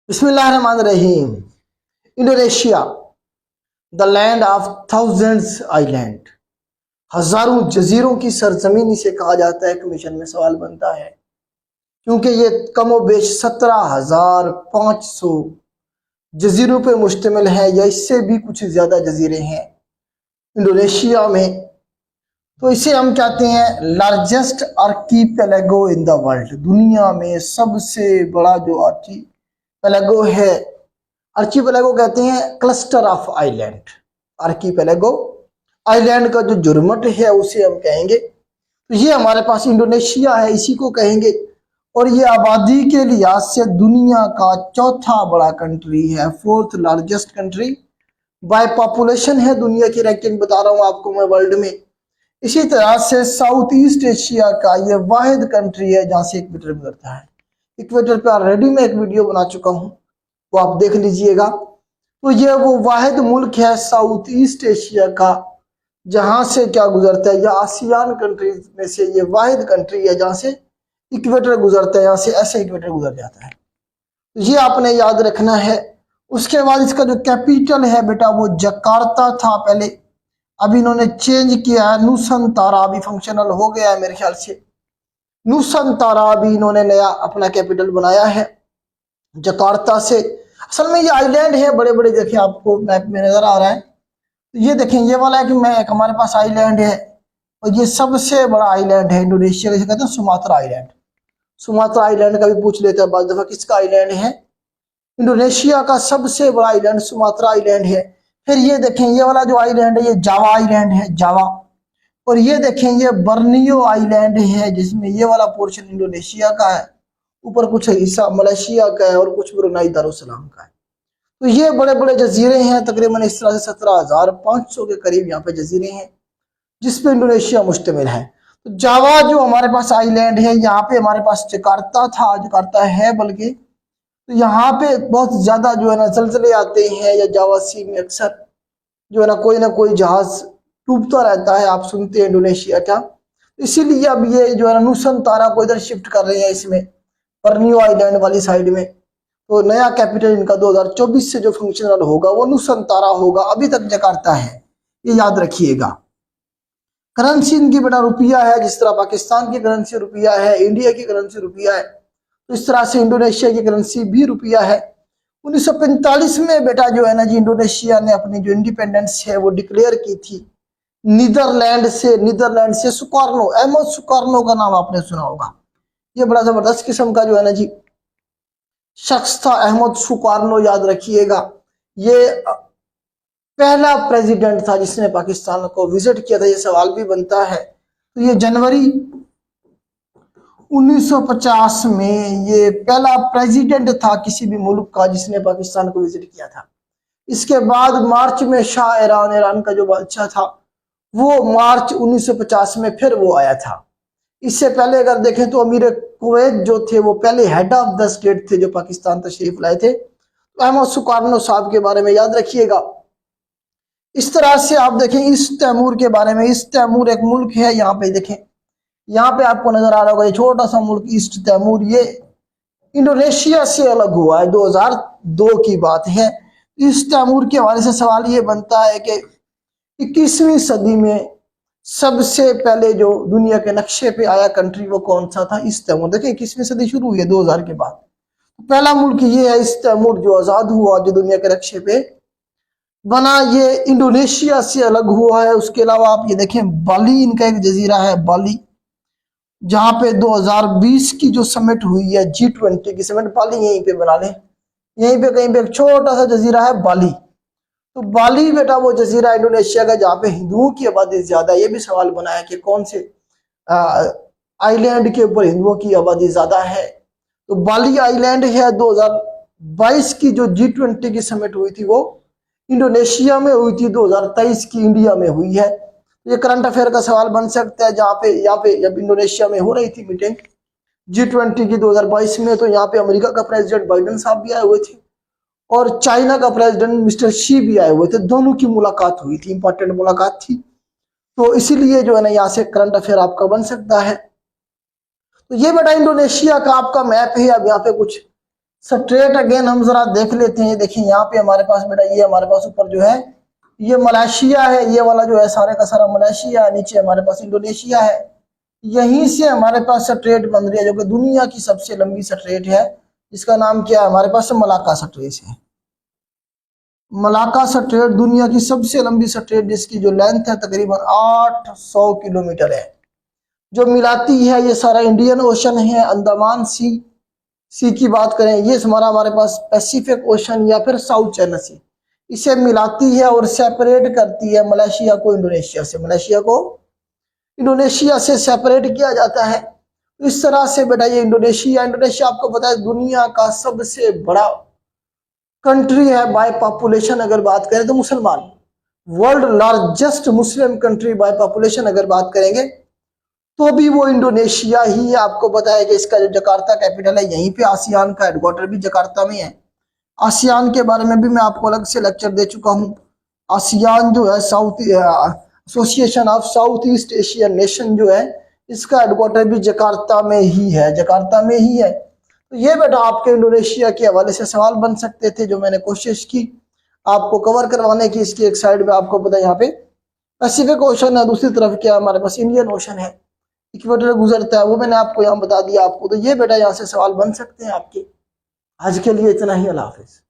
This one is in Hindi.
बिस्मिल्लाहिर्रहमानिर्रहीम। Indonesia, the land of thousands island, हजारों जजीरों की सरजमीन इसे कहा जाता है। कमीशन में सवाल बनता है क्योंकि ये कमोबेश 17,500 जजीरों पे मुश्तमिल है या इससे भी कुछ ज्यादा जजीरे हैं इंडोनेशिया में। तो इसे हम कहते हैं largest archipelago in the world, दुनिया में सबसे बड़ा जो आर्कीपेलागो है। आर्कीपेलागो कहते हैं cluster of island. Archipelago island का जो जुर्मट है उसे हम कहेंगे। तो ये हमारे पास इंडोनेशिया है, इसी को कहेंगे। और ये आबादी के लिहाज से दुनिया का चौथा बड़ा कंट्री है, fourth largest country by population है। दुनिया की रैंकिंग बता रहा हूं आपको मैं वर्ल्ड में। इसी तरह से साउथ ईस्ट एशिया का ये वाहिद कंट्री है जहां से इक्वेटर गुजरता है। इक्वेटर पे ऑलरेडी मैं एक वीडियो बना चुका हूं, वो आप देख लीजिएगा। तो ये वो वाहिद मुल्क है साउथ ईस्ट एशिया का जहां से क्या गुजरता है, या आसियान कंट्रीज में से ये वाहिद कंट्री है जहां से इक्वेटर गुजरता है, यहाँ से ऐसे इक्वेटर गुजर जाता है। तो ये आपने याद रखना है। उसके बाद इसका जो कैपिटल है बेटा वो जकार्ता था पहले, अभी इन्होंने चेंज किया है, नुसंतारा अभी फंक्शनल हो गया है मेरे ख्याल से। नुसंतारा अभी इन्होंने नया अपना कैपिटल बनाया है जकार्ता से। असल में ये आइलैंड है बड़े बड़े, देखिए आपको मैप में नजर आ रहा है। तो ये देखें, ये वाला है कि मैं एक हमारे पास आइलैंड है और ये सबसे बड़ा आइलैंड है इंडोनेशिया का, कहते हैं सुमात्रा आइलैंड। सुमात्रा आइलैंड का भी पूछ लेते हैं बाद दफा, किसका आइलैंड है? इंडोनेशिया का सबसे बड़ा आइलैंड सुमात्रा आइलैंड है। फिर ये देखें, ये वाला जो आइलैंड है ये जावा आइलैंड है, जावा। और ये देखें ये बर्नियो आइलैंड है जिसमें ये वाला पोर्शन इंडोनेशिया का है, ऊपर कुछ हिस्सा मलेशिया का है और कुछ ब्रुनाई दारुसलाम का है। तो ये बड़े बड़े जजीरे हैं, तकरीबन इस तरह से 17,500 के करीब यहाँ पे जजीरे हैं जिसपे इंडोनेशिया मुश्तमिल है। तो जावा जो हमारे पास आइलैंड है, यहाँ पे हमारे पास जकार्ता था, जकार्ता है बल्कि। तो यहाँ पे बहुत ज्यादा जो है ना जलजले आते हैं, या जावा सी में अक्सर जो है ना कोई जहाज डूबता रहता है, आप सुनते हैं इंडोनेशिया का। इसीलिए अब ये जो है ना नुसंतारा को इधर शिफ्ट कर रहे हैं, इसमें बर्नियो आइलैंड वाली साइड में। तो नया कैपिटल इनका 2024 से जो फंक्शनल होगा वो नुसंतारा होगा, अभी तक जकार्ता है, ये याद रखिएगा। करेंसी इनकी बेटा रुपया है, जिस तरह पाकिस्तान की करेंसी रुपया है, इंडिया की करेंसी रुपया है, तो इस तरह से इंडोनेशिया की करेंसी भी रुपया है। 1945 में बेटा जो है ना जी इंडोनेशिया ने अपनी जो इंडिपेंडेंस है वो डिक्लेयर की थी नीदरलैंड से सुकार्नो, अहमद सुकार्नो का नाम आपने सुना होगा। ये बड़ा जबरदस्त किस्म का जो है ना जी शख्स था अहमद सुकार्नो, याद रखिएगा। ये पहला प्रेसिडेंट था जिसने पाकिस्तान को विजिट किया था, ये सवाल भी बनता है। तो ये जनवरी 1950 में ये पहला प्रेसिडेंट था किसी भी मुल्क का जिसने पाकिस्तान को विजिट किया था। इसके बाद मार्च में शाह ईरान का जो बादशाह था वो मार्च 1950 में फिर वो आया था। इससे पहले अगर देखें तो अमीर कुवैत जो थे वो पहले हेड ऑफ द स्टेट थे जो पाकिस्तान तशरीफ लाए थे। तो अहमद सुकार्नो साहब के बारे में याद रखिएगा। इस तरह से आप देखें ईस्ट तैमूर के बारे में, ईस्ट तैमूर एक मुल्क है, यहाँ पे देखें, यहाँ पे आपको नजर आ रहा होगा ये छोटा सा मुल्क ईस्ट तैमूर, ये इंडोनेशिया से अलग हुआ है, 2002 की बात है। ईस्ट तैमूर के हवाले से सवाल ये बनता है कि 21वीं सदी में सबसे पहले जो दुनिया के नक्शे पे आया कंट्री वो कौन सा था? ईस्ट तैमूर। देखिए 21वीं सदी शुरू हुई है 2000 के बाद, पहला मुल्क ये है ईस्ट तैमूर जो आजाद हुआ, जो दुनिया के नक्शे पे बना। ये इंडोनेशिया से अलग हुआ है। उसके अलावा आप ये देखें बाली इनका एक जजीरा है, बाली, जहां पे 2020 की जो समिट हुई है G20 की समिट, बाली यहीं पे बना लें, यहीं पे कहीं पे एक छोटा सा जजीरा है बाली। तो बाली बेटा वो जजीरा इंडोनेशिया का जहाँ पे हिंदुओं की आबादी ज्यादा है। ये भी सवाल बना है कि कौन से आइलैंड के ऊपर हिंदुओं की आबादी ज्यादा है। तो बाली आइलैंड है। 2022 की जो G20 की समिट हुई थी वो इंडोनेशिया में हुई थी, 2023 की इंडिया में हुई है। ये करंट अफेयर का सवाल बन सकता है, जहाँ पे यहाँ पे जब इंडोनेशिया में हो रही थी मीटिंग G20 की 2022 में, तो यहाँ पे अमेरिका का प्रेसिडेंट बाइडेन साहब भी आए हुए थे और चाइना का प्रेसिडेंट मिस्टर शी भी आए हुए थे। दोनों की मुलाकात हुई थी, इंपॉर्टेंट मुलाकात थी। तो इसीलिए जो है ना यहाँ से करंट अफेयर आपका बन सकता है। तो ये बेटा इंडोनेशिया का आपका मैप है। अब यहाँ पे कुछ स्ट्रेट अगेन हम जरा देख लेते हैं। देखिए यहाँ पे हमारे पास बेटा ये हमारे पास ऊपर जो है ये मलेशिया है, ये वाला जो है सारे का सारा मलेशिया है, नीचे हमारे पास इंडोनेशिया है। यहीं से हमारे पास स्ट्रेट बन रही है जो कि दुनिया की सबसे लंबी स्ट्रेट है। इसका नाम क्या है हमारे पास मलाक्का स्ट्रेट है। मलाक्का स्ट्रेट दुनिया की सबसे लंबी स्ट्रेट जिसकी जो लेंथ है तकरीबन 800 किलोमीटर है, जो मिलाती है ये सारा इंडियन ओशन है, अंडमान सी की बात करें ये हमारे पास पैसिफिक ओशन या फिर साउथ चाइना सी, इसे मिलाती है और सेपरेट करती है मलेशिया को इंडोनेशिया से। मलेशिया को इंडोनेशिया से सेपरेट किया जाता है। इस तरह से बेटा ये इंडोनेशिया इंडोनेशिया आपको पता है दुनिया का सबसे बड़ा कंट्री है बाय पॉपुलेशन। अगर बात करें तो मुसलमान, world largest Muslim country by population अगर बात करेंगे तो भी वो इंडोनेशिया ही है। आपको पता है कि इसका जो जकार्ता कैपिटल है यहीं पे, आसियान का हेडक्वार्टर भी जकार्ता में है। आसियान के बारे में भी मैं आपको अलग से लेक्चर दे चुका हूँ। आसियान जो है south association of south east Asian nation जो है, इसका हेडक्वार्टर भी जकार्ता में ही है, जकार्ता में ही है। तो ये बेटा आपके इंडोनेशिया के हवाले से सवाल बन सकते थे जो मैंने कोशिश की आपको कवर करवाने की। इसकी एक साइड में आपको पता है यहाँ पे पैसिफिक ओशन है, दूसरी तरफ क्या हमारे पास इंडियन ओशन है, इक्वेटर गुजरता है, वो मैंने आपको यहाँ बता दिया आपको। तो ये बेटा यहाँ से सवाल बन सकते हैं आपके। आज के लिए इतना ही, अल्लाह हाफिज।